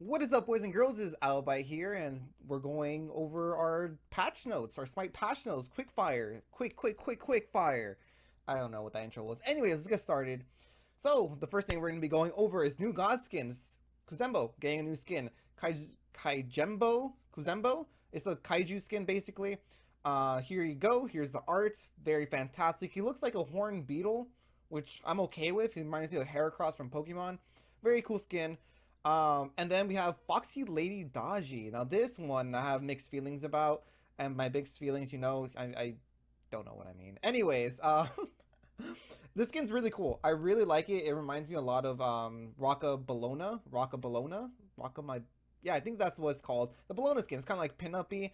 What is up, boys and girls? This is AppleByte here, and we're going over our patch notes, our Smite patch notes. Quick fire. Quick fire. I don't know what that intro was. Anyways, let's get started. So, the first thing we're going to be going over is new god skins. Kuzembo getting a new skin. Kuzembo? It's a kaiju skin, basically. Here you go. Here's the art. Very fantastic. He looks like a horned beetle, which I'm okay with. He reminds me of Heracross from Pokemon. Very cool skin. And then we have Foxy Lady Daji. Now this one I have mixed feelings about, and my mixed feelings, I don't know what I mean. Anyways, this skin's really cool. I really like it. It reminds me a lot of yeah, I think that's what it's called. The Bologna skin. It's kind of like pin-uppy.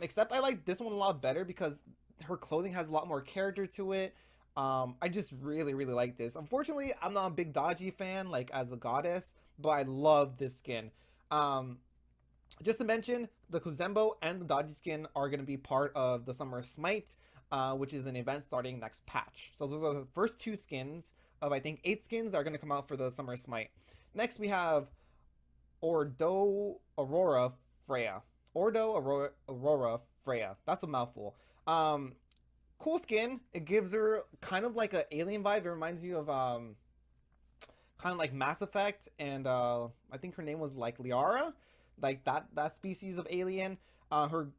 Except I like this one a lot better because her clothing has a lot more character to it. I just really like this. Unfortunately, I'm not a big Daji fan, like as a goddess, but I love this skin. Um, just to mention, the Kuzembo and the Daji skin are going to be part of the Summer Smite, which is an event starting next patch. So those are the first two skins of, I think, 8 skins that are going to come out for the Summer Smite. Next, we have Ordo Aurora Freya. Aurora Freya. That's a mouthful. Cool skin. It gives her kind of like an alien vibe. It reminds you of kind of like Mass Effect, and I think her name was like Liara, like that species of alien. Her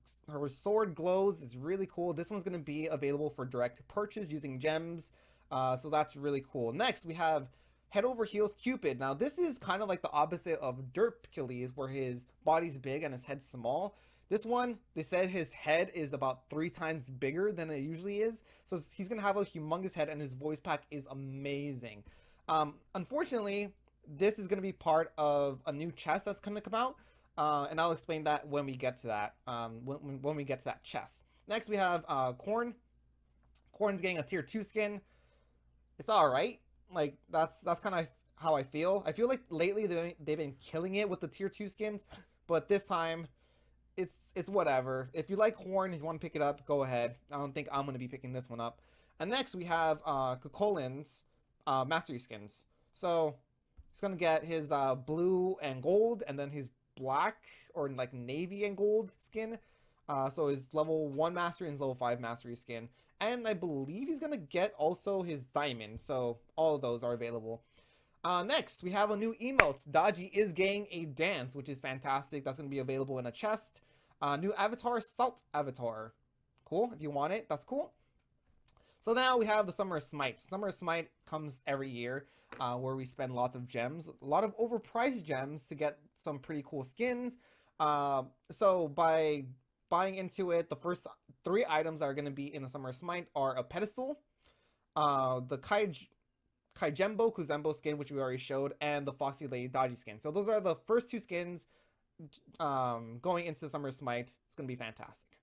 sword glows. It's really cool. This one's gonna be available for direct purchase using gems, so that's really cool. Next, we have Head Over Heels Cupid. Now this is kind of like the opposite of Derpcules, where his body's big and his head's small. This one, they said his head is about 3 times bigger than it usually is. So he's going to have a humongous head, and his voice pack is amazing. Unfortunately, this is going to be part of a new chest that's going to come out. And I'll explain that when we get to that. When we get to that chest. Next, we have Corn. Corn's getting a tier 2 skin. It's alright. Like, that's kind of how I feel. I feel like lately they've been killing it with the tier 2 skins. But this time, it's whatever. If you like Horn, if you want to pick it up, go ahead. I don't think I'm going to be picking this one up. And next we have Kukolin's mastery skins. So he's going to get his blue and gold, and then his black or like navy and gold skin. So his level 1 mastery and his level 5 mastery skin. And I believe he's going to get also his diamond. So all of those are available. Next, we have a new emote. Daji is getting a dance, which is fantastic. That's going to be available in a chest. New avatar, Salt Avatar. Cool. If you want it, that's cool. So now we have the Summer Smite. Summer Smite comes every year, where we spend lots of gems. A lot of overpriced gems to get some pretty cool skins. So by buying into it, the first 3 items that are going to be in the Summer Smite are a pedestal, the Kuzembo skin, which we already showed, and the Foxy Lady Daji skin. So those are the first 2 skins going into the Summer Smite. It's going to be fantastic.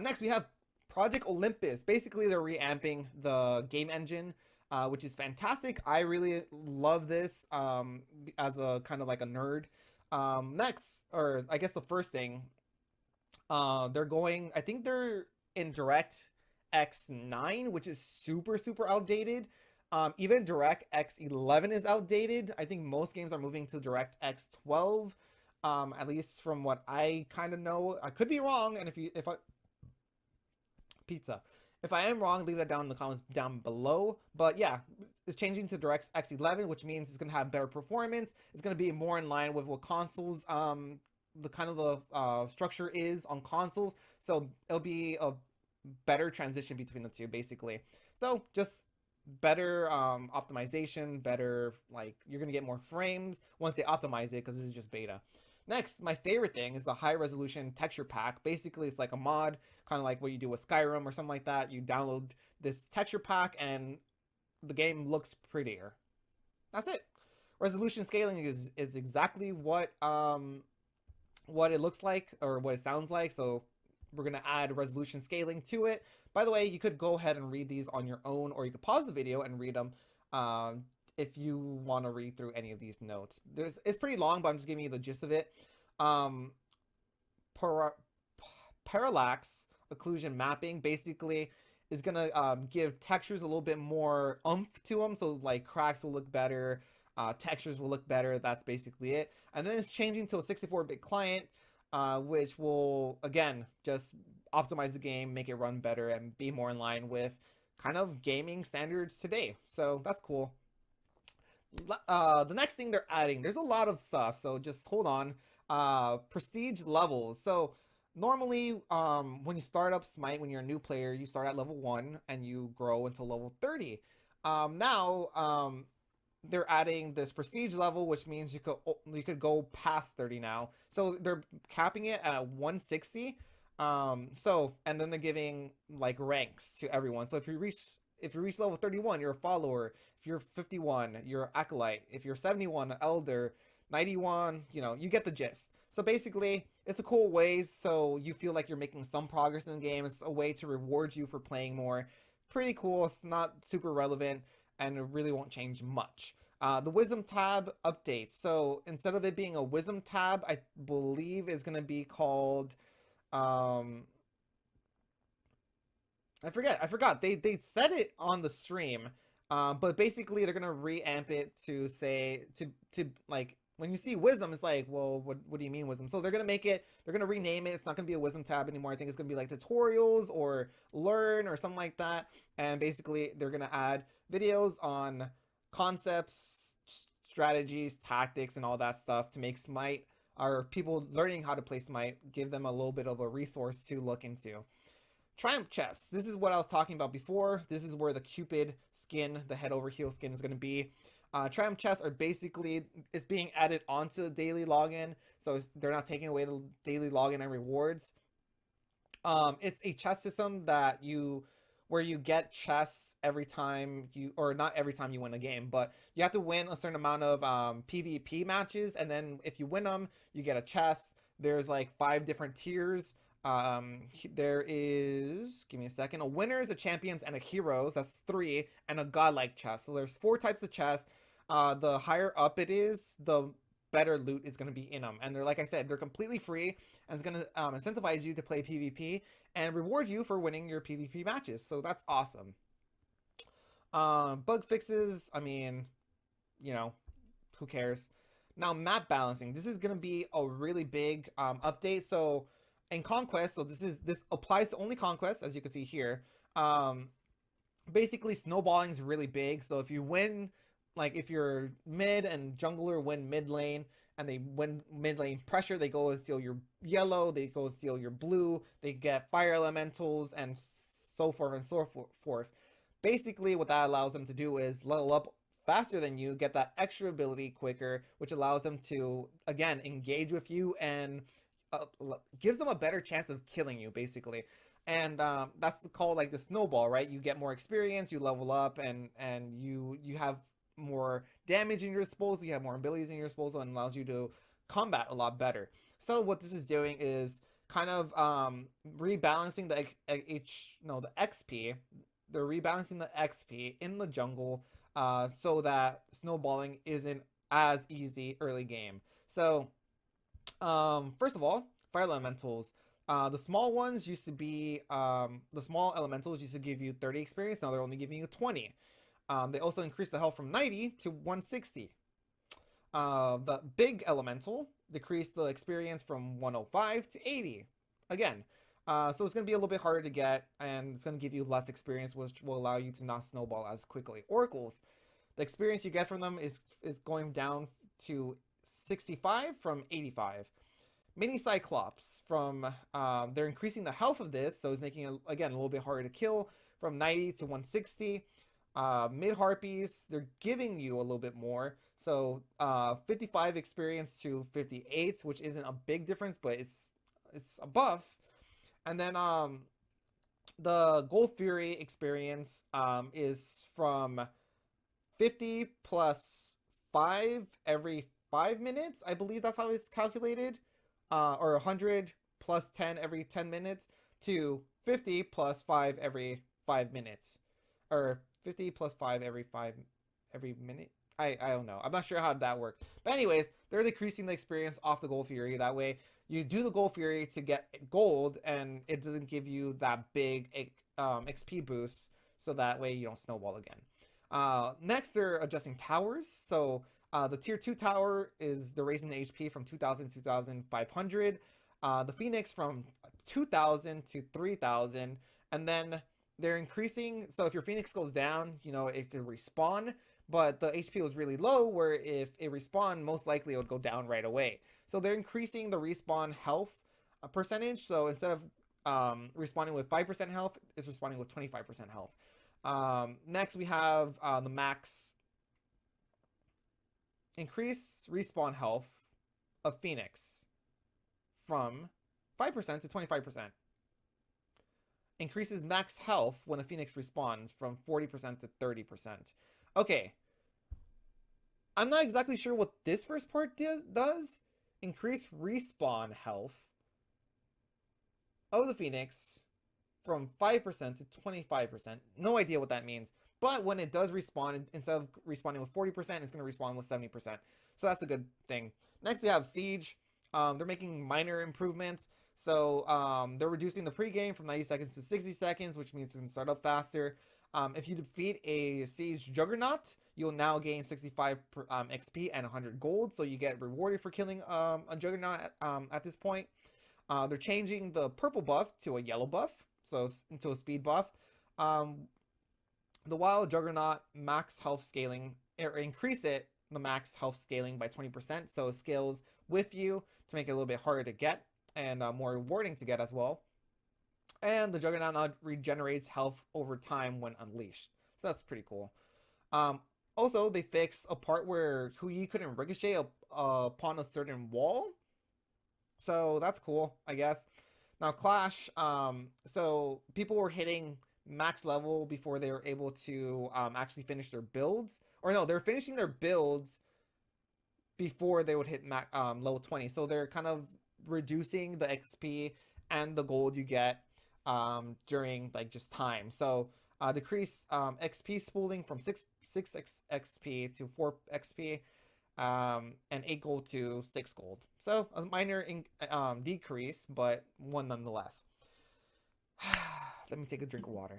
Next, we have Project Olympus. Basically, they're reamping the game engine, which is fantastic. I really love this as a kind of like a nerd. Next, or I guess the first thing, they're going, I think they're in DirectX 9, which is super outdated. Even DirectX 11 is outdated. I think most games are moving to DirectX 12, at least from what I kind of know. I could be wrong, and if I am wrong, leave that down in the comments down below. But yeah, it's changing to DirectX 11, which means it's going to have better performance. It's going to be more in line with what consoles, the kind of the structure is on consoles. So it'll be a better transition between the two, basically. So just better optimization, better, like, you're gonna get more frames once they optimize it, because this is just beta. Next, my favorite thing is the high resolution texture pack. Basically, it's like a mod, kind of like what you do with Skyrim or something like that. You download this texture pack and the game looks prettier. That's it. Resolution scaling is exactly what it looks like, or what it sounds like. So we're gonna add resolution scaling to it. By the way, you could go ahead and read these on your own, or you could pause the video and read them if you want to read through any of these notes. It's pretty long, but I'm just giving you the gist of it. Parallax occlusion mapping basically is gonna give textures a little bit more oomph to them, so like cracks will look better. textures will look better. That's basically it. And then it's changing to a 64-bit client, which will again just optimize the game, make it run better, and be more in line with kind of gaming standards today. So that's cool. The next thing they're adding, there's a lot of stuff, so just hold on. Prestige levels. So normally, when you start up Smite, when you're a new player, you start at level 1 and you grow until level 30. Now, they're adding this prestige level, which means you could go past 30 now. So they're capping it at 160. So and then they're giving like ranks to everyone. So if you reach level 31, you're a follower. If you're 51, you're an acolyte. If you're 71, an elder. 91, you get the gist. So basically, it's a cool way so you feel like you're making some progress in the game. It's a way to reward you for playing more. Pretty cool. It's not super relevant and it really won't change much. The Wisdom tab updates. So instead of it being a Wisdom tab, I believe it's going to be called... I forgot. They said it on the stream, but basically they're gonna reamp it to say to like when you see wisdom, it's like, well, what do you mean wisdom? So they're gonna rename it. It's not gonna be a wisdom tab anymore. I think it's gonna be like tutorials or learn or something like that. And basically they're gonna add videos on concepts, strategies, tactics, and all that stuff to make Smite, or people learning how to play Smite, give them a little bit of a resource to look into. Triumph chests. This is what I was talking about before. This is where the Cupid skin, the head over heel skin, is going to be. Triumph chests are basically, it's being added onto the daily login, so they're not taking away the daily login and rewards. It's a chest system where you get chests every time or not every time you win a game, but you have to win a certain amount of PvP matches, and then if you win them, you get a chest. There's like 5 different tiers. There is, give me a second, a winners, a champions, and a heroes. That's 3, and a godlike chest. So there's 4 types of chests. The higher up it is, the better loot is going to be in them. And they're, like I said, they're completely free, and it's going to incentivize you to play PvP and reward you for winning your PvP matches. So that's awesome. Bug fixes, I mean, who cares? Now, map balancing. This is going to be a really big update. So in Conquest, so this applies to only Conquest, as you can see here. Basically, snowballing is really big. So if you win, like if you're mid and jungler win mid lane, and they win mid lane pressure, they go and steal your yellow, they go and steal your blue, they get fire elementals, and so forth and so forth. Basically, what that allows them to do is level up faster than you, get that extra ability quicker, which allows them to, again, engage with you and gives them a better chance of killing you, basically. And that's called like the snowball, right? You get more experience, you level up, and you have more damage in your disposal, you have more abilities in your disposal, and allows you to combat a lot better. So what this is doing is kind of rebalancing the XP. They're rebalancing the XP in the jungle so that snowballing isn't as easy early game. So first of all, fire elementals. The small ones used to be the small elementals used to give you 30 experience. Now they're only giving you 20. They also increased the health from 90 to 160. The big elemental decreased the experience from 105 to 80. Again, so it's going to be a little bit harder to get, and it's going to give you less experience, which will allow you to not snowball as quickly. Oracles, the experience you get from them is going down to 65 from 85. Mini Cyclops, they're increasing the health of this, so it's making it, again, a little bit harder to kill, from 90 to 160. Mid Harpies, they're giving you a little bit more, so 55 experience to 58, which isn't a big difference, but it's above. And then the Gold Fury experience is from 50 plus 5 every 5 minutes. I believe that's how it's calculated. Or 100 plus 10 every 10 minutes to 50 plus 5 every 5 minutes. Or 50 plus 5 every minute. I don't know. I'm not sure how that works. But anyways, they're decreasing the experience off the Gold Fury. That way, you do the Gold Fury to get gold, and it doesn't give you that big XP boost. So that way, you don't snowball again. Next, they're adjusting towers. So The tier 2 tower is they're raising the HP from 2000 to 2500. The Phoenix from 2000 to 3000. And then they're increasing. So if your Phoenix goes down, you know, it could respawn. But the HP was really low, where if it respawned, most likely it would go down right away. So they're increasing the respawn health percentage. So instead of respawning with 5% health, it's respawning with 25% health. Next, we have the max increase respawn health of Phoenix from 5% to 25%. Increases max health when a Phoenix respawns from 40% to 30%. Okay. I'm not exactly sure what this first part does. Increase respawn health of the Phoenix from 5% to 25%. No idea what that means. But when it does respawn, instead of respawning with 40%, it's going to respawn with 70%. So that's a good thing. Next, we have Siege. They're making minor improvements. So they're reducing the pregame from 90 seconds to 60 seconds, which means it can start up faster. If you defeat a Siege Juggernaut, you'll now gain 65 XP and 100 gold. So you get rewarded for killing a Juggernaut at this point. They're changing the purple buff to a yellow buff, so into a speed buff. The Wild Juggernaut max health scaling, or increase it, the max health scaling by 20%, so it scales with you to make it a little bit harder to get and more rewarding to get as well. And the Juggernaut now regenerates health over time when unleashed, so that's pretty cool. Also, they fixed a part where Hui couldn't ricochet upon a certain wall, so that's cool, I guess. Now Clash, so people were hitting max level before they were able to actually finish their builds. Or no, they're finishing their builds before they would hit level 20. So they're kind of reducing the XP and the gold you get during like just time. So decrease XP spooling from 6 XP to 4 XP. And 8 gold to 6 gold. So a minor decrease, but one nonetheless. Let me take a drink of water.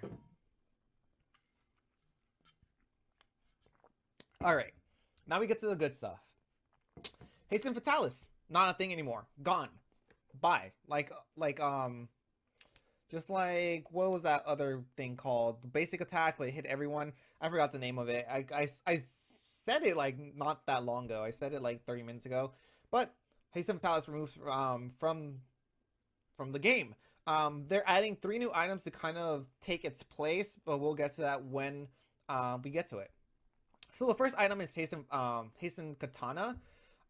Alright, now we get to the good stuff. Hasten Fatalis, not a thing anymore. Gone. Bye. Just like, what was that other thing called? The basic attack, but it hit everyone. I forgot the name of it. I said it like not that long ago. I said it like 30 minutes ago. But Hasten Fatalis removed from the game. They're adding 3 new items to kind of take its place, but we'll get to that when we get to it. So the first item is Hasten Katana.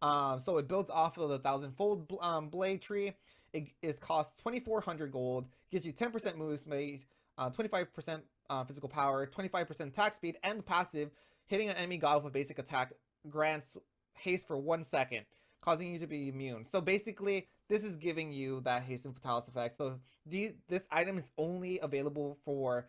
So it builds off of the 1000-fold blade tree. It is cost 2,400 gold, gives you 10% move speed, 25% physical power, 25% attack speed, and the passive, hitting an enemy god with a basic attack grants haste for 1 second, causing you to be immune. So basically, this is giving you that Hasten Fatalis effect. So this item is only available for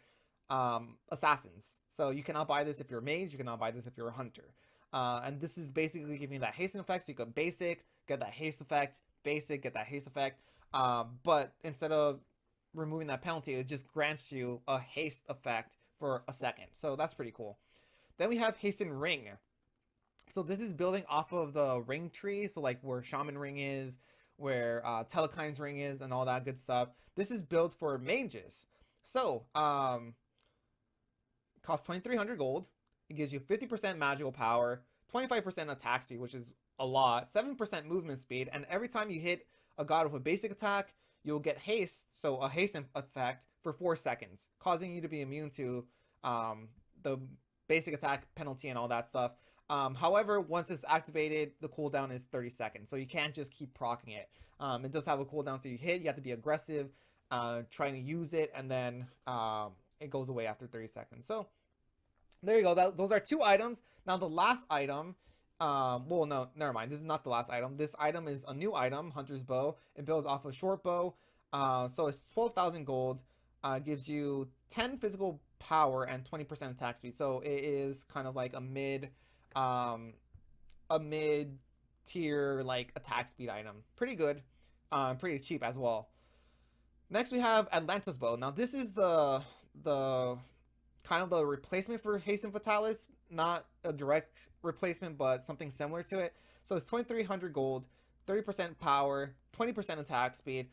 assassins. So you cannot buy this if you're a mage, you cannot buy this if you're a hunter. And this is basically giving you that hasten effect, so you can basic, get that haste effect, basic, get that haste effect. But instead of removing that penalty, it just grants you a haste effect for a second. So that's pretty cool. Then we have Hasten Ring. So this is building off of the ring tree, so like where Shaman Ring is, where Telekine's Ring is, and all that good stuff. This is built for mages. So, costs 2,300 gold. It gives you 50% magical power, 25% attack speed, which is a lot, 7% movement speed, and every time you hit a god with a basic attack, you'll get haste, so a haste effect for 4 seconds, causing you to be immune to the basic attack penalty and all that stuff. However, once it's activated, the cooldown is 30 seconds, so you can't just keep proccing it. It does have a cooldown, so you hit, you have to be aggressive, trying to use it, and then it goes away after 30 seconds. So there you go. Those are 2 items. Now the last item, well, no, never mind. This is not the last item. This item is a new item, Hunter's Bow. It builds off of short bow. So it's 12,000 gold. Gives you 10 physical power and 20% attack speed. So it is kind of like a mid tier like attack speed item. Pretty good. Pretty cheap as well. Next we have Atlantis Bow. Now this is the kind of the replacement for Hasten Fatalis. not a direct replacement, but something similar to it. So it's 2,300 gold, 30% power, 20% attack speed.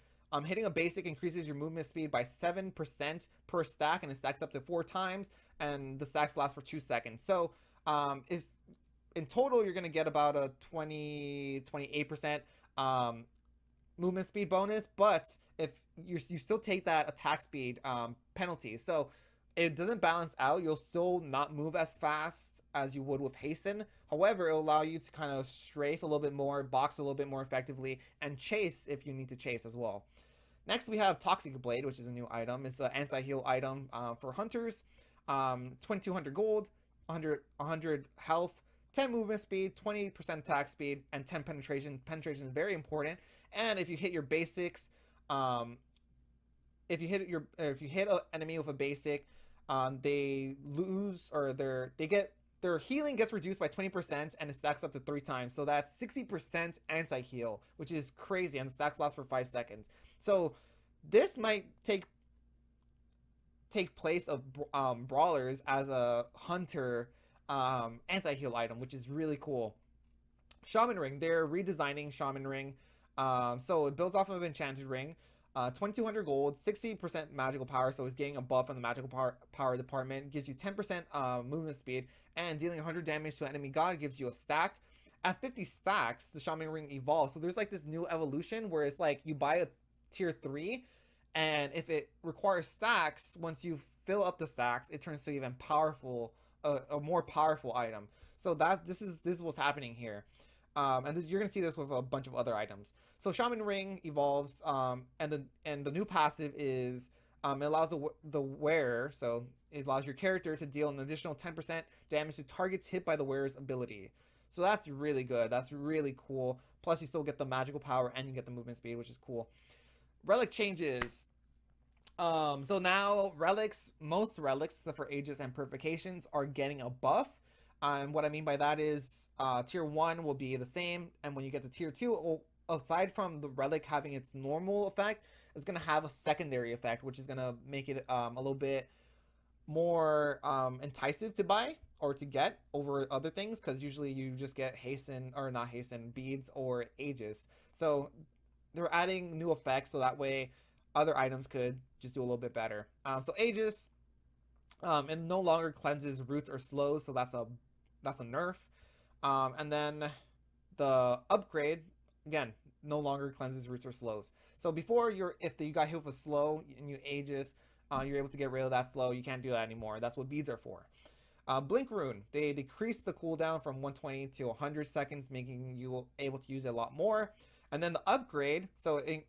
Hitting a basic increases your movement speed by 7% per stack, and it stacks up to 4 times, and the stacks last for 2 seconds. So is in total you're gonna get about a 28% movement speed bonus, but if you still take that attack speed penalty, so it doesn't balance out. You'll still not move as fast as you would with hasten. However, it'll allow you to kind of strafe a little bit more, box a little bit more effectively, and chase if you need to chase as well. Next, we have Toxic Blade, which is a new item. It's an anti-heal item for hunters. 2,200 gold, 100 health, 10 movement speed, 20% attack speed, and 10 penetration. Penetration is very important. And if you hit your basics, if you hit an enemy with a basic, they lose, or their healing gets reduced by 20%, and it stacks up to 3 times. So that's 60% anti-heal, which is crazy, and the stacks last for 5 seconds. So this might take place of brawlers as a hunter anti-heal item, which is really cool. Shaman Ring, they're redesigning Shaman Ring. So it builds off of Enchanted Ring. 2,200 gold, 60% magical power, so it's getting a buff on the magical power department. Gives you 10% movement speed, and dealing 100 damage to an enemy god gives you a stack. At 50 stacks, the Shaman Ring evolves. So there's like this new evolution where it's like you buy a tier 3, and if it requires stacks, once you fill up the stacks, it turns to even powerful, a more powerful item. So this is what's happening here. You're gonna see this with a bunch of other items. So Shaman Ring evolves, and the new passive is it allows the wearer, so it allows your character to deal an additional 10% damage to targets hit by the wearer's ability. So that's really good. That's really cool. Plus you still get the magical power and you get the movement speed, which is cool. Relic changes. So now most relics, except for Aegis and Purifications, are getting a buff. And what I mean by that is tier 1 will be the same, and when you get to tier 2, aside from the relic having its normal effect, it's going to have a secondary effect, which is going to make it a little bit more enticing to buy or to get over other things, because usually you just get beads or Aegis. So they're adding new effects so that way other items could just do a little bit better. So Aegis, it no longer cleanses roots or slows, so that's a nerf. And then the upgrade, again, no longer cleanses roots or slows. So before, if you got hit with a slow and you Aegis, you're able to get rid of that slow. You can't do that anymore. That's what beads are for. Blink Rune, they decrease the cooldown from 120 to 100 seconds, making you able to use it a lot more. And then the upgrade, so it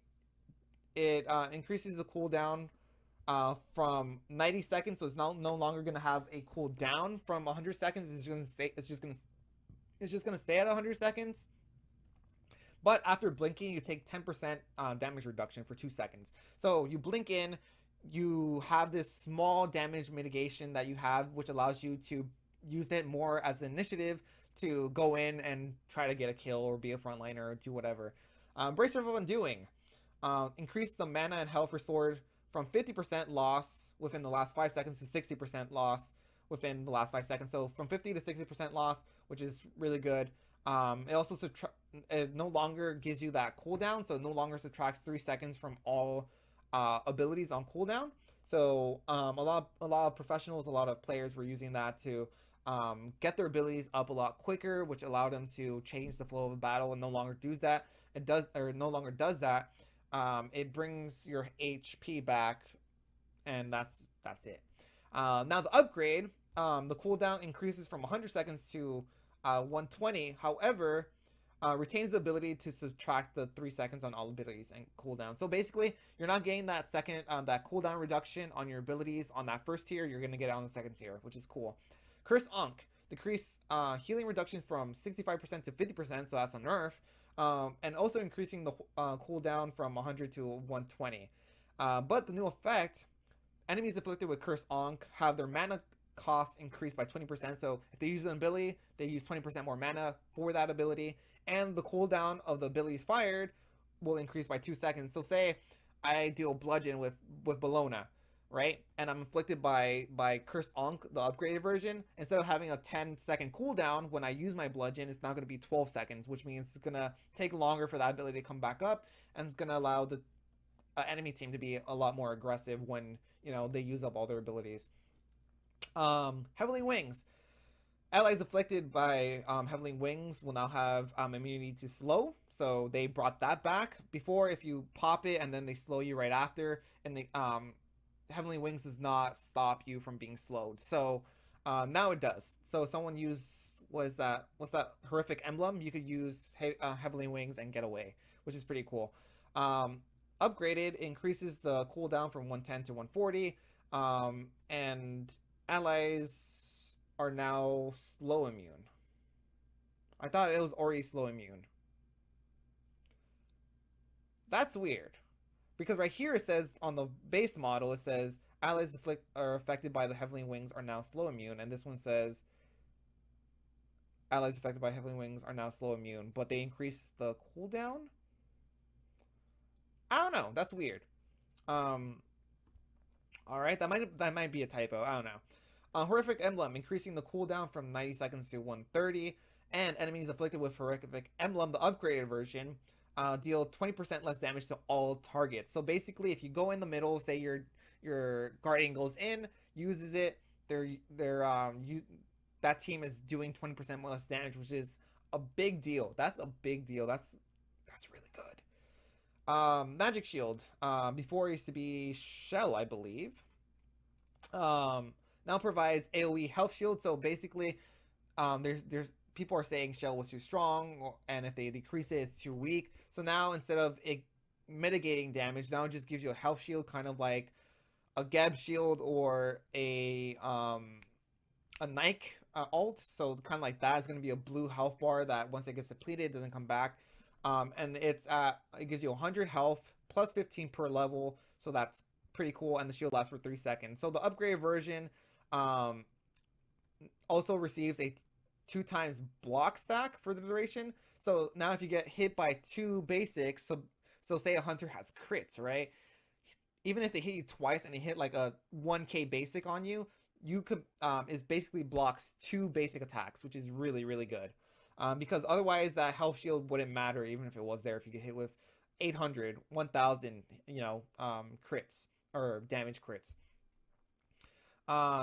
increases the cooldown from 90 seconds, so it's no longer going to have a cooldown from 100 seconds. It's just going to stay at 100 seconds. But after blinking, you take 10% damage reduction for 2 seconds. So you blink in, you have this small damage mitigation that you have, which allows you to use it more as an initiative to go in and try to get a kill or be a frontliner or do whatever. Bracer of Undoing. Increase the mana and health restored from 50% loss within the last 5 seconds to 60% loss within the last 5 seconds. So from 50 to 60% loss, which is really good. It also it no longer gives you that cooldown, so it no longer subtracts 3 seconds from all abilities on cooldown. So a lot of professionals, a lot of players were using that to get their abilities up a lot quicker, which allowed them to change the flow of a battle, and no longer does that. It brings your HP back, and that's it. Now the upgrade, the cooldown increases from 100 seconds to 120. However, retains the ability to subtract the 3 seconds on all abilities and cooldown. So basically, you're not getting that that cooldown reduction on your abilities on that first tier. You're gonna get it on the second tier, which is cool. Curse Ankh, decrease healing reduction from 65% to 50%. So that's a nerf. And also increasing the cooldown from 100 to 120. But the new effect, enemies afflicted with Curse Ankh have their mana cost increased by 20%. So if they use an ability, they use 20% more mana for that ability. And the cooldown of the abilities fired will increase by 2 seconds. So say I do a bludgeon with Bologna. right? And I'm inflicted by Cursed Ankh, the upgraded version. Instead of having a 10-second cooldown when I use my bludgeon, it's now going to be 12 seconds, which means it's going to take longer for that ability to come back up, and it's going to allow the enemy team to be a lot more aggressive when they use up all their abilities. Heavenly Wings. Allies afflicted by Heavenly Wings will now have immunity to slow. So they brought that back. Before, if you pop it and then they slow you right after, and the Heavenly Wings does not stop you from being slowed. So now it does. So someone used what's that horrific emblem? You could use Heavenly Wings and get away, which is pretty cool. Um, Upgraded increases the cooldown from 110 to 140, and allies are now slow immune. I thought it was already slow immune. That's weird. Because right here it says on the base model, it says allies are affected by the Heavenly Wings are now slow immune, and this one says allies affected by Heavenly Wings are now slow immune, but they increase the cooldown. I don't know. That's weird. Um, all right, that might be a typo. I don't know. Horrific Emblem, increasing the cooldown from 90 seconds to 130, and enemies afflicted with Horrific Emblem, the upgraded version, deal 20% less damage to all targets. So basically, if you go in the middle, say your guardian goes in, uses it, that team is doing 20% less damage, which is a big deal. That's a big deal. That's really good. Magic Shield. Before it used to be Shell, I believe. Now provides AoE health shield. So basically, there's people are saying Shell was too strong, and if they decrease it, it's too weak. So now instead of it mitigating damage, now it just gives you a health shield, kind of like a Geb shield or a Nike alt. So kind of like that. It's going to be a blue health bar that once it gets depleted, it doesn't come back. And it gives you 100 health plus 15 per level. So that's pretty cool, and the shield lasts for 3 seconds. So the upgraded version also receives a 2 times block stack for the duration. So now if you get hit by 2 basics, so say a hunter has crits, right? Even if they hit you twice and they hit like a 1k basic on you, you could is basically blocks 2 basic attacks, which is really, really good. Because otherwise that health shield wouldn't matter even if it was there, if you get hit with 800, 1000, crits or damage crits.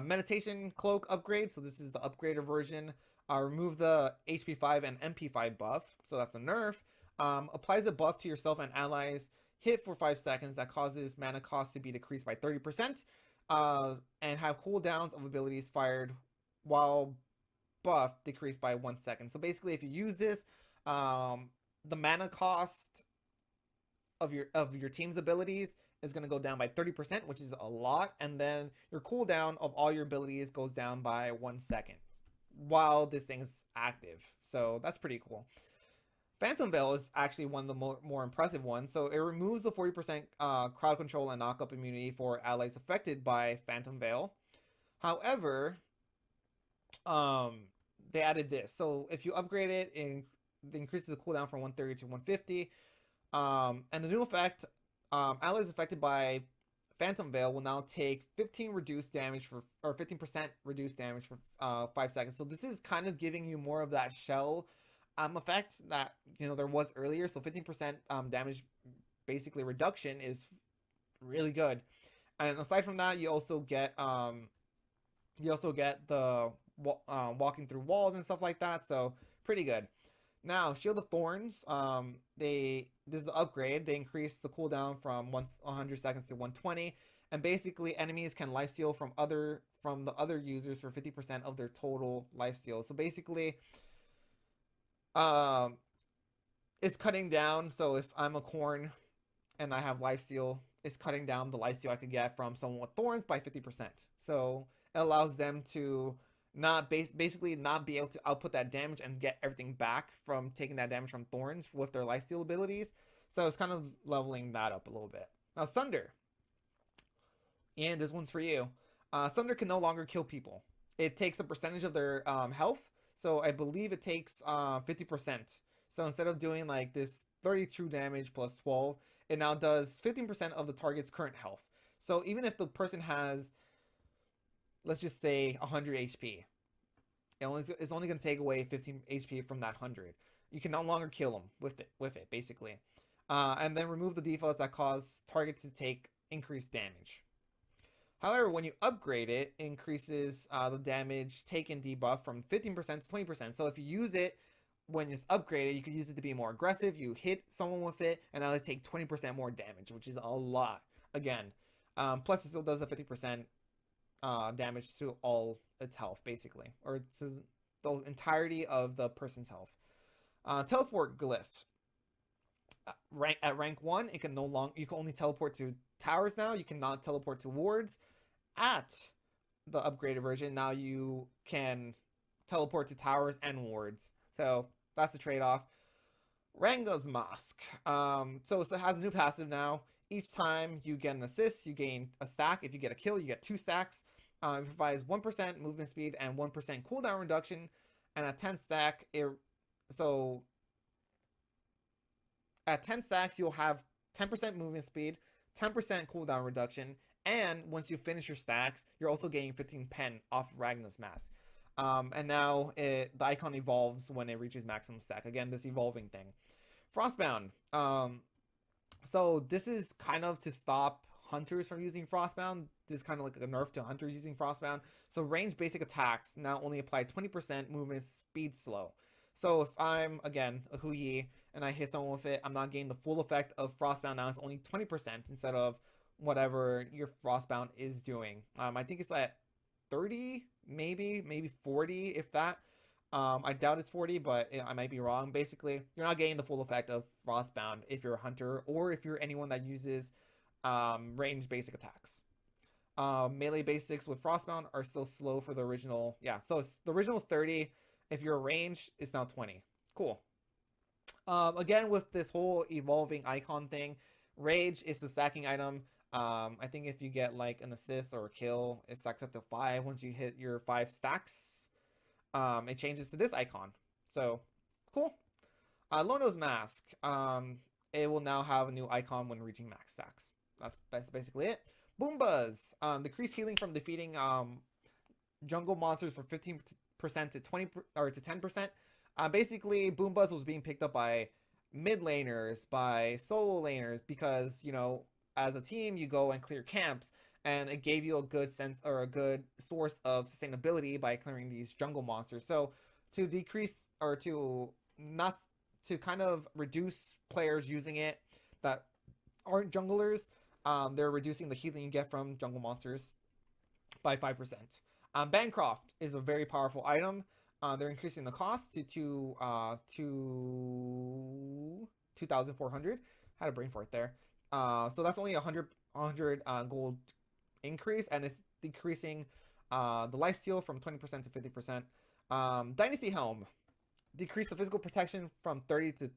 Meditation Cloak upgrade. So this is the upgraded version. Remove the HP5 and MP5 buff. So that's a nerf. Applies a buff to yourself and allies. Hit for 5 seconds. That causes mana cost to be decreased by 30%. And have cooldowns of abilities fired while buff decreased by 1 second. So basically, if you use this, the mana cost of your team's abilities is going to go down by 30%, which is a lot, and then your cooldown of all your abilities goes down by 1 second while this thing's active. So that's pretty cool. Phantom Veil is actually one of the more impressive ones. So it removes the 40% crowd control and knockup immunity for allies affected by Phantom Veil. However, they added this. So if you upgrade it, it increases the cooldown from 130 to 150. And the new effect, allies affected by Phantom Veil will now take 15% reduced damage for 5 seconds. So this is kind of giving you more of that shell effect that there was earlier. So 15% damage basically reduction is really good. And aside from that, you also get the walking through walls and stuff like that. So pretty good. Now, Shield of Thorns, this is the upgrade. They increase the cooldown from 100 seconds to 120, and basically enemies can lifesteal from the other users for 50% of their total lifesteal. So basically, it's cutting down. So if I'm a Corn and I have lifesteal, it's cutting down the lifesteal I could get from someone with Thorns by 50%. So it allows them to basically not be able to output that damage and get everything back from taking that damage from Thorns with their lifesteal abilities. So it's kind of leveling that up a little bit. Now Sunder, and this one's for you. Sunder can no longer kill people. It takes a percentage of their health. So I believe it takes 50%. So instead of doing like this 32 damage plus 12, it now does 15% of the target's current health. So even if the person has, let's just say 100 HP, it's only going to take away 15 HP from that 100. You can no longer kill them with it basically. And then remove the defaults that cause targets to take increased damage. However, when you upgrade it, increases the damage taken debuff from 15% to 20%. So if you use it when it's upgraded, you could use it to be more aggressive. You hit someone with it, and now they take 20% more damage, which is a lot. Again, plus it still does a 50% damage to all its health, basically, or to the entirety of the person's health. Teleport glyph. At rank 1, it can no longer, you can only teleport to towers now. You cannot teleport to wards. At the upgraded version, now you can teleport to towers and wards. So that's the trade-off. Ranga's Mask. So it has a new passive now. Each time you get an assist, you gain a stack. If you get a kill, you get 2 stacks. It provides 1% movement speed and 1% cooldown reduction. And at 10 stack, so at 10 stacks, you'll have 10% movement speed, 10% cooldown reduction, and once you finish your stacks, you're also getting 15 pen off Ragna's Mask. And now the icon evolves when it reaches maximum stack. Again, this evolving thing. Frostbound. So this is kind of to stop hunters from using Frostbound. This is kind of like a nerf to hunters using Frostbound. So range basic attacks now only apply 20% movement speed slow. So if I'm, again, a Hu Yi, and I hit someone with it, I'm not getting the full effect of Frostbound. Now it's only 20% instead of whatever your Frostbound is doing. I think it's at 30, maybe 40, if that. I doubt it's 40, but I might be wrong. Basically, you're not getting the full effect of Frostbound if you're a hunter or if you're anyone that uses range basic attacks. Melee basics with Frostbound are still slow for the original. Yeah, so the original is 30. If you're a range, it's now 20. Cool. Again, with this whole evolving icon thing, Rage is the stacking item. I think if you get like an assist or a kill, it stacks up to 5. Once you hit your 5 stacks, it changes to this icon. So, cool. Lono's Mask. It will now have a new icon when reaching max stacks. That's basically it. Boombas. Decrease healing from defeating jungle monsters from 15% to 20 or to 10%. Basically, Boombas was being picked up by mid laners, by solo laners, because, you know, as a team, you go and clear camps, and it gave you a good sense or a good source of sustainability by clearing these jungle monsters. So to decrease or to not to kind of reduce players using it that aren't junglers, they're reducing the healing you get from jungle monsters by 5%. Bancroft is a very powerful item. They're increasing the cost to 2,400. Had a brain fart there. So that's only 100 gold increase, and it's decreasing the lifesteal from 20% to 50%. Dynasty Helm. Decrease the physical protection from 30 to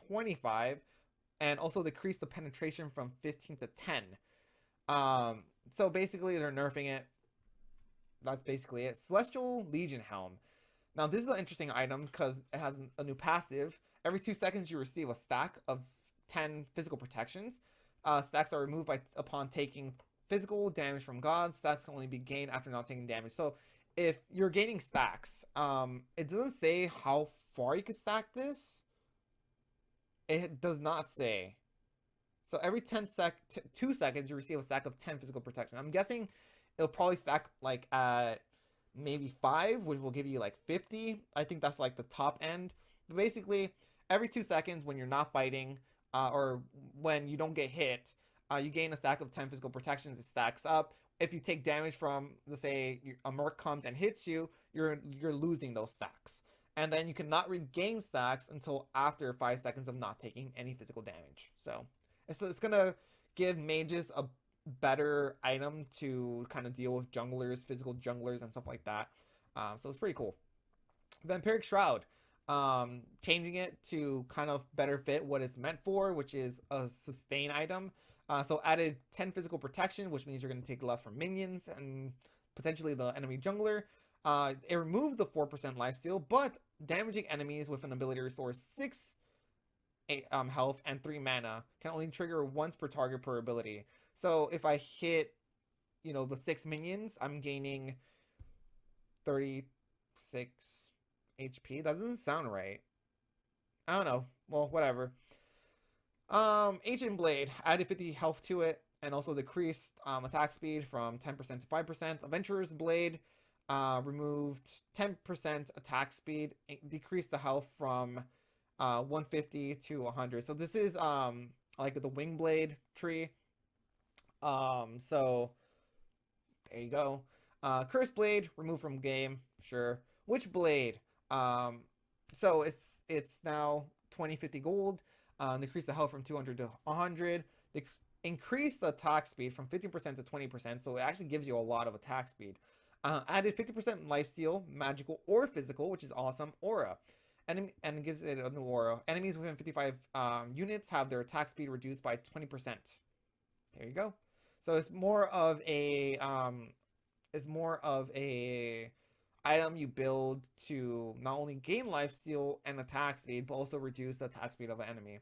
25, and also decrease the penetration from 15 to 10. So basically, they're nerfing it. That's basically it. Celestial Legion Helm. Now, this is an interesting item because it has a new passive. Every 2 seconds, you receive a stack of 10 physical protections. Stacks are removed upon taking physical damage from gods. Stacks can only be gained after not taking damage. So, if you're gaining stacks, it doesn't say how far you can stack this. It does not say. So, every 2 seconds, you receive a stack of 10 physical protection. I'm guessing it'll probably stack like at maybe 5, which will give you like 50. I think that's like the top end. But basically, every 2 seconds when you're not fighting or when you don't get hit, you gain a stack of 10 physical protections. It stacks up. If you take damage from, let's say, a merc comes and hits you, you're losing those stacks. And then you cannot regain stacks until after 5 seconds of not taking any physical damage. So it's going to give mages a better item to kind of deal with junglers, physical junglers, and stuff like that. So it's pretty cool. Vampiric Shroud. Changing it to kind of better fit what it's meant for, which is a sustain item. So added 10 physical protection, which means you're going to take less from minions and potentially the enemy jungler. It removed the 4% lifesteal, but damaging enemies with an ability to restore 6 health and 3 mana can only trigger once per target per ability. So if I hit the 6 minions, I'm gaining 36 HP. That doesn't sound right. I don't know. Well, whatever. Ancient Blade added 50 health to it, and also decreased attack speed from 10% to 5%. Adventurer's Blade removed 10% attack speed, decreased the health from 150 to 100. So this is like the Wing Blade tree. So there you go. Curse Blade removed from game, sure. Witch Blade. So it's now 2050 gold. Decrease the health from 200 to 100. Increase the attack speed from 50% to 20%. So it actually gives you a lot of attack speed. Added 50% lifesteal, magical or physical, which is awesome. Aura. And it gives it a new aura. Enemies within 55 units have their attack speed reduced by 20%. There you go. So it's more of a item you build to not only gain lifesteal and attack speed, but also reduce the attack speed of an enemy.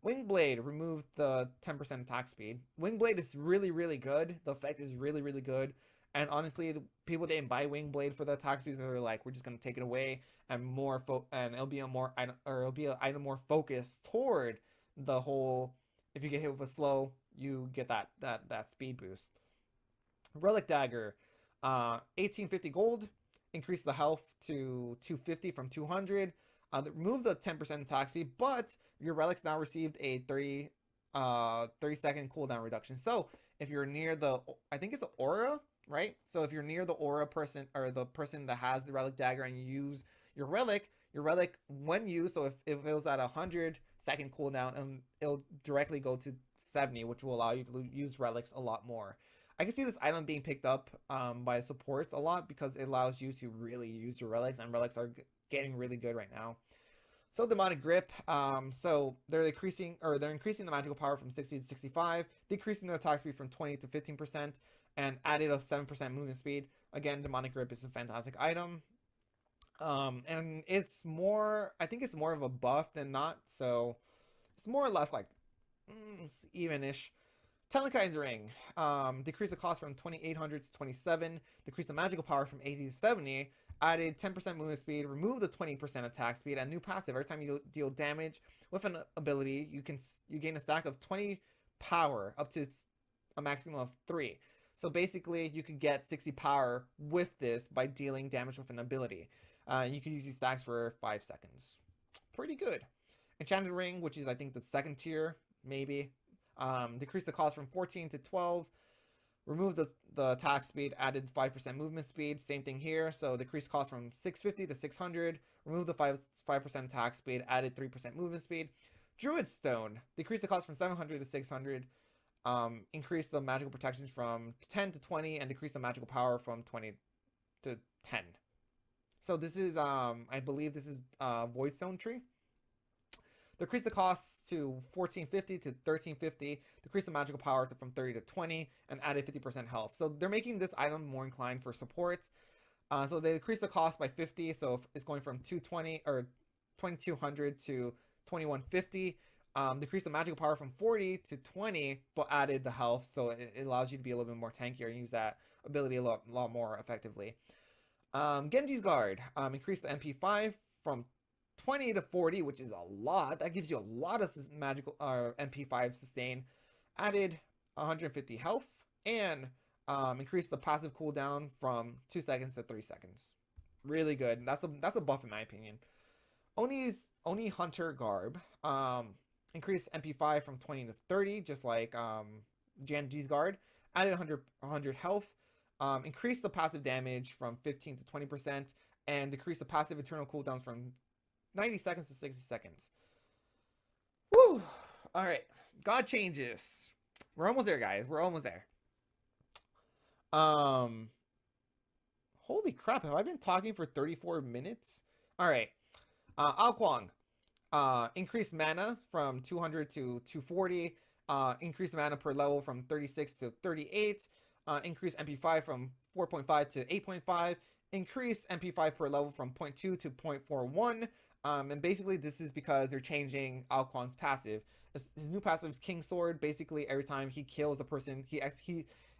Wingblade removed the 10% attack speed. Wingblade is really, really good. The effect is really, really good. And honestly, people didn't buy Wingblade for the attack speed, so they're like, we're just gonna take it away and it'll be an item more focused toward the whole. If you get hit with a slow, you get that speed boost. Relic Dagger, 1850 gold, increase the health to 250 from 200. Remove the 10% attack speed, but your relics now received a 30-second cooldown reduction. So if you're near I think it's the aura, right? So if you're near the aura person, or the person that has the relic dagger, and you use your relic when used, so if it was at 100-second cooldown, and it'll directly go to 70, which will allow you to use relics a lot more. I can see this item being picked up by supports a lot, because it allows you to really use your relics, and relics are getting really good right now. So Demonic Grip, so they're increasing the magical power from 60 to 65, decreasing the attack speed from 20 to 15%, and added a 7% movement speed. Again, Demonic Grip is a fantastic item. And it's more, I think it's more of a buff than not, so it's more or less like even-ish. Telekai's Ring, decrease the cost from 2800 to 27, decrease the magical power from 80 to 70, added 10% movement speed, remove the 20% attack speed, and new passive. Every time you deal damage with an ability, you gain a stack of 20 power up to a maximum of 3. So basically, you could get 60 power with this by dealing damage with an ability. You can use these stacks for 5 seconds. Pretty good. Enchanted Ring, which is I think the second tier, maybe. Decrease the cost from 14 to 12. Remove the attack speed, added 5% movement speed. Same thing here. So decrease cost from 650 to 600. Remove the 5% attack speed, added 3% movement speed. Druid Stone, decrease the cost from 700 to 600. Increase the magical protections from 10 to 20, and decrease the magical power from 20 to 10. So this is, I believe this is Voidstone Tree. Decrease the cost to 1450 to 1350. Decrease the magical power from 30 to 20, and added 50% health. So they're making this item more inclined for supports. So they decrease the cost by 50. So it's going from 220 or 2200 to 2150. Decrease the magical power from 40 to 20, but added the health, so it allows you to be a little bit more tankier and use that ability a lot more effectively. Genji's Guard, increase the MP5 from 20 to 40, which is a lot. That gives you a lot of magical MP5 sustain. Added 150 health, and increase the passive cooldown from 2 seconds to 3 seconds. Really good. That's a buff in my opinion. Oni Hunter Garb, increase MP5 from 20 to 30, just like Genji's Guard. Added 100 health. Increase the passive damage from 15 to 20%, and decrease the passive eternal cooldowns from 90 seconds to 60 seconds. Woo! Alright. God changes. We're almost there, guys. We're almost there. Holy crap. Have I been talking for 34 minutes? Alright. Aokwang. Increase mana from 200 to 240. Increase mana per level from 36 to 38. Increase MP5 from 4.5 to 8.5. Increase MP5 per level from 0.2 to 0.41. And basically this is because they're changing Aokwang's passive. His new passive is King Sword. Basically every time he kills a person,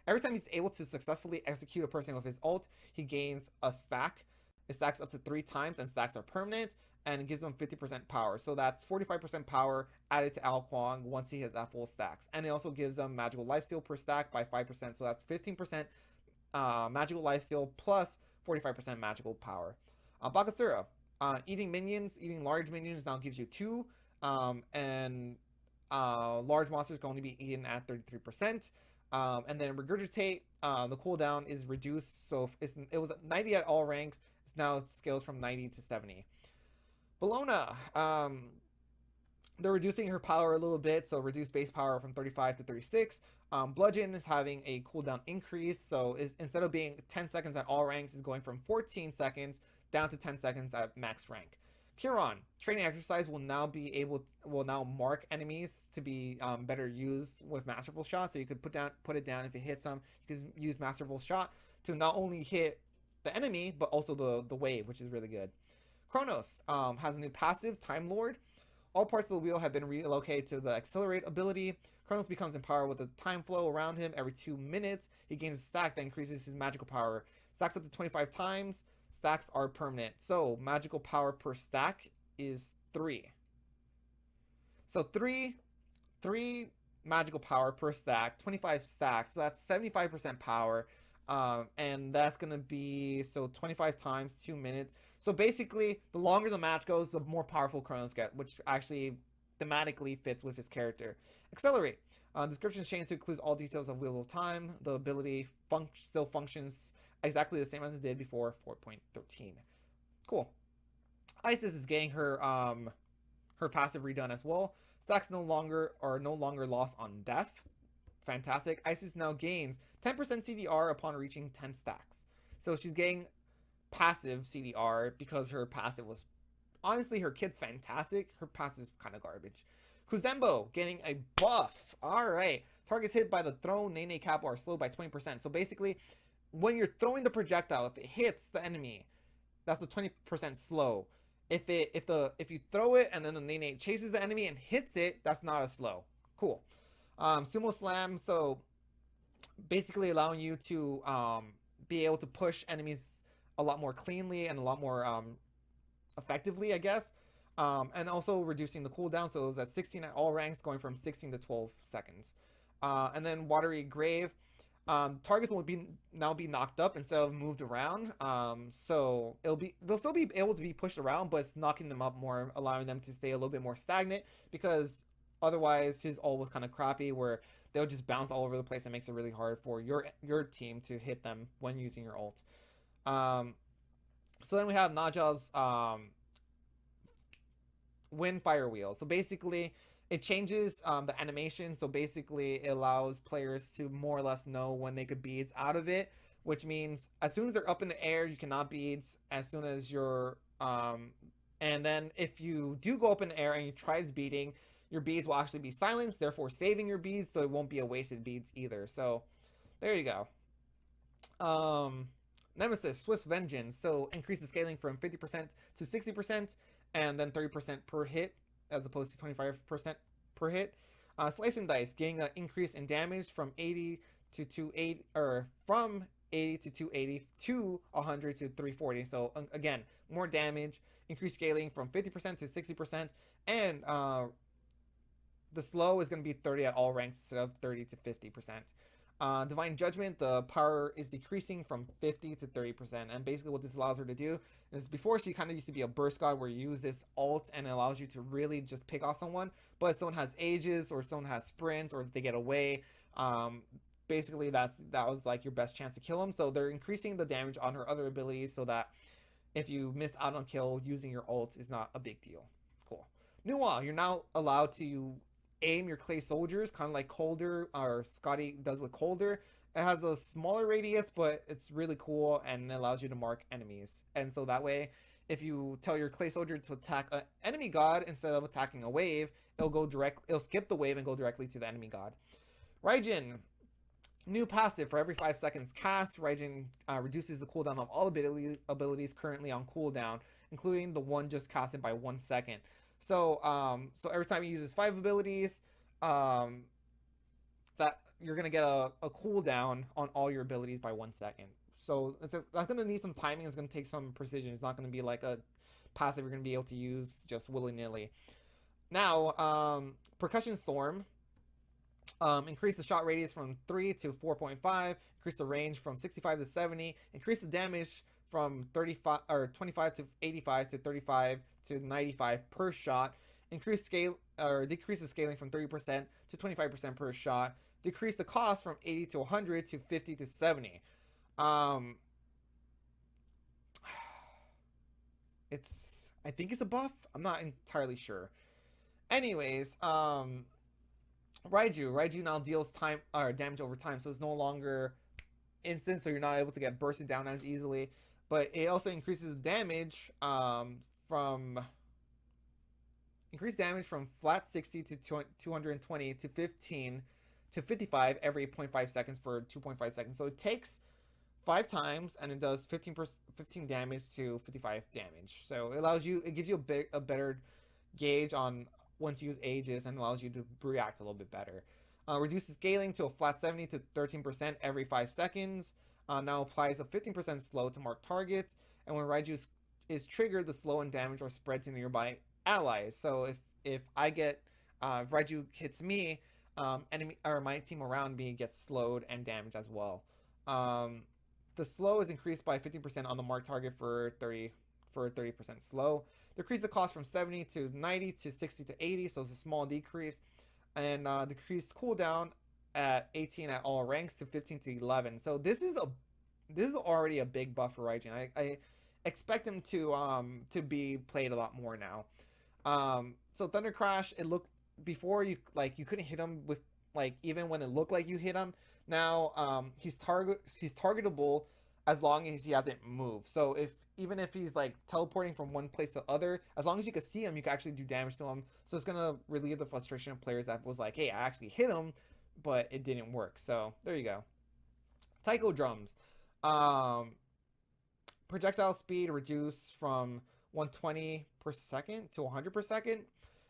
Every time he's able to successfully execute a person with his ult, he gains a stack. It stacks up to 3 times, and stacks are permanent, and it gives him 50% power. So that's 45% power added to Al Kwong once he hits that full stacks. And it also gives him magical lifesteal per stack by 5%. So that's 15% magical lifesteal plus 45% magical power. Bakasura, eating large minions now gives you 2, and large monsters can only be eaten at 33%. And then regurgitate, the cooldown is reduced, so it was 90 at all ranks. It now scales from 90 to 70. Bellona, they're reducing her power a little bit, so reduced base power from 35 to 36. Bludgeon is having a cooldown increase, so instead of being 10 seconds at all ranks, is going from 14 seconds down to 10 seconds at max rank. Curon, training exercise will now mark enemies to be better used with Masterful Shot, so you could put it down if it hits them. You can use Masterful Shot to not only hit the enemy, but also the wave, which is really good. Kronos has a new passive, Time Lord. All parts of the wheel have been relocated to the Accelerate ability. Kronos becomes empowered with a time flow around him every 2 minutes. He gains a stack that increases his magical power. Stacks up to 25 times. Stacks are permanent. So magical power per stack is 3. So 3 magical power per stack, 25 stacks. So that's 75% power. And that's going to be, so 25 times 2 minutes. So basically, the longer the match goes, the more powerful Kronos gets, which actually thematically fits with his character. Accelerate. Description changed to include all details of Wheel of Time. The ability still functions exactly the same as it did before 4.13. Cool. Isis is getting her her passive redone as well. Stacks are no longer lost on death. Fantastic. Isis now gains 10% CDR upon reaching 10 stacks. So she's getting passive CDR because her passive was, honestly, her kit's fantastic. Her passive is kind of garbage. Kuzembo getting a buff. All right. Targets hit by the thrown Nene Kappa are slowed by 20%. So basically, when you're throwing the projectile, if it hits the enemy, that's a 20% slow. If you throw it and then the Nene chases the enemy and hits it, that's not a slow. Cool. Sumo Slam, so basically allowing you to be able to push enemies a lot more cleanly and a lot more effectively, I guess. And also reducing the cooldown, so it was at 16 at all ranks, going from 16 to 12 seconds. And then Watery Grave, targets will now be knocked up instead of moved around. So they'll still be able to be pushed around, but it's knocking them up more, allowing them to stay a little bit more stagnant, because otherwise his ult was kind of crappy, where they'll just bounce all over the place and makes it really hard for your team to hit them when using your ult. So then we have Naja's Wind Fire Wheel. So basically it changes the animation, so basically it allows players to more or less know when they could beads out of it, which means as soon as they're up in the air, you cannot beads. As soon as you're and then if you do go up in the air and you try beading, your beads will actually be silenced, therefore saving your beads, so it won't be a wasted beads either. So there you go. Nemesis, Swiss Vengeance. So increase the scaling from 50% to 60%, and then 30% per hit, as opposed to 25% per hit. Slice and Dice, getting an increase in damage from 80 to 280, or from 80 to 280 to 100 to 340. So again, more damage. Increased scaling from 50% to 60%, and the slow is going to be 30 at all ranks instead of 30 to 50%. Divine Judgment, the power is decreasing from 50 to 30%, and basically what this allows her to do is, before she kind of used to be a burst god where you use this ult and it allows you to really just pick off someone, but if someone has ages or someone has sprints or if they get away, basically that was like your best chance to kill them. So they're increasing the damage on her other abilities so that if you miss out on kill, using your ult is not a big deal. Cool. Nuwa, you're now allowed to aim your clay soldiers, kind of like Colder or Scotty does with Colder. It has a smaller radius, but it's really cool and it allows you to mark enemies. And so that way, if you tell your clay soldier to attack an enemy god instead of attacking a wave, it'll skip the wave and go directly to the enemy god. Raijin, new passive. For every 5 seconds cast, Raijin reduces the cooldown of all abilities currently on cooldown, including the one just casted by 1 second. So every time he uses 5 abilities, that you're gonna get a cooldown on all your abilities by 1 second. So that's gonna need some timing. It's gonna take some precision. It's not gonna be like a passive you're gonna be able to use just willy nilly. Now, Percussion Storm. Increase the shot radius from 3 to 4.5. Increase the range from 65 to 70. Increase the damage from 35 or 25 to 85 to 35 to 95 per shot. Increase scale or decrease the scaling from 30% to 25% per shot. Decrease the cost from 80 to 100 to 50 to 70. I think it's a buff. I'm not entirely sure. Anyways, Raiju now deals time or damage over time, so it's no longer instant, so you're not able to get bursted down as easily. But it also increases damage from flat 60 to 220 to 15 to 55 every 0.5 seconds for 2.5 seconds. So it takes 5 times and it does 15 damage to 55 damage. So it gives you a better gauge on when to use Aegis and allows you to react a little bit better. Reduces scaling to a flat 70 to 13% every 5 seconds. Now applies a 15% slow to marked targets. And when Raiju is triggered, the slow and damage are spread to nearby allies. So if Raiju hits me, enemy or my team around me gets slowed and damaged as well. The slow is increased by 50% on the marked target for 30% slow. Decrease the cost from 70 to 90 to 60 to 80, so it's a small decrease. And decreased cooldown at 18 at all ranks to 15 to 11. So this is already a big buff for Raijin. I expect him to be played a lot more now. So Thunder Crash, it looked before you couldn't hit him with even when it looked like you hit him. Now he's targetable as long as he hasn't moved. So even if he's teleporting from one place to other, as long as you can see him, you can actually do damage to him. So it's gonna relieve the frustration of players that was like, hey, I actually hit him, but it didn't work. So there you go. Taiko Drums. Projectile speed reduced from 120 per second to 100 per second,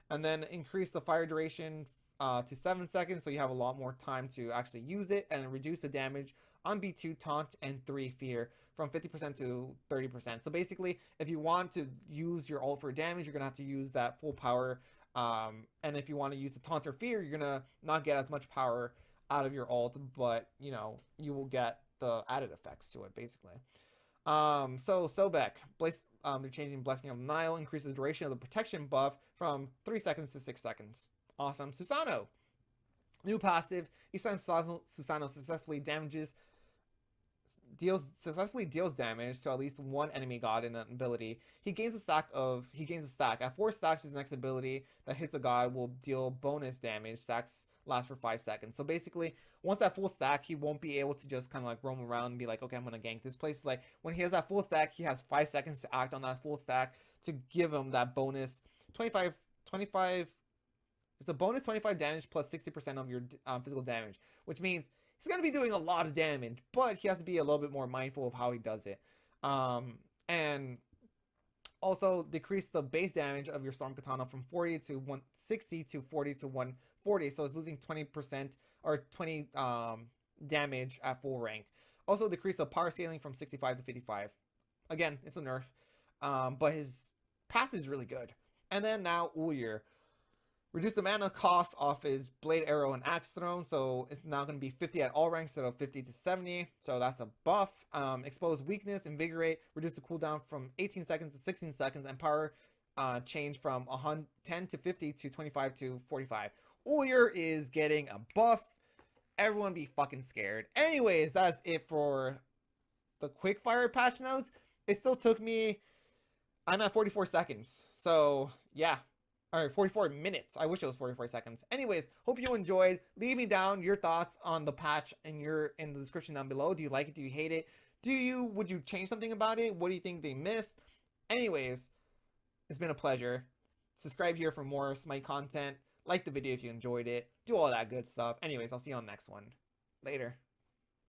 and then increase the fire duration to 7 seconds, so you have a lot more time to actually use it, and reduce the damage on B2 Taunt and 3 Fear from 50% to 30%. So basically, if you want to use your ult for damage, you're gonna have to use that full power, and if you want to use the Taunt or Fear, you're gonna not get as much power out of your ult, but you will get the added effects to it basically. So Sobek, they're changing Blessing of Nile, increases the duration of the protection buff from 3 seconds to 6 seconds. Awesome. Susano, new passive. Each time Susano successfully deals damage to at least one enemy god in an ability, he gains a stack. At 4 stacks, his next ability that hits a god will deal bonus damage. Stacks last for 5 seconds. So basically, once that full stack, he won't be able to just kind of roam around and be like, okay, I'm gonna gank this place. When he has that full stack, he has 5 seconds to act on that full stack to give him that bonus 25. It's a bonus 25 damage plus 60% of your physical damage, which means he's going to be doing a lot of damage, but he has to be a little bit more mindful of how he does it. And also decrease the base damage of your Storm Katana from 40 to 160 to 40 to 140, so it's losing 20% or 20 damage at full rank. Also decrease the power scaling from 65 to 55. Again, it's a nerf, but his passive is really good. And then now Uyir. Reduce the mana cost off his Blade Arrow and Axe Throne, so it's now going to be 50 at all ranks instead of 50 to 70, so that's a buff. Expose Weakness, Invigorate, reduce the cooldown from 18 seconds to 16 seconds, and power change from 10 to 50 to 25 to 45. Uyir is getting a buff. Everyone be fucking scared. Anyways, that's it for the quickfire patch notes. It still took me... I'm at 44 seconds, so yeah. Alright, 44 minutes. I wish it was 44 seconds. Anyways, hope you enjoyed. Leave me down your thoughts on the patch in the description down below. Do you like it? Do you hate it? Would you change something about it? What do you think they missed? Anyways, it's been a pleasure. Subscribe here for more Smite content. Like the video if you enjoyed it. Do all that good stuff. Anyways, I'll see you on the next one. Later.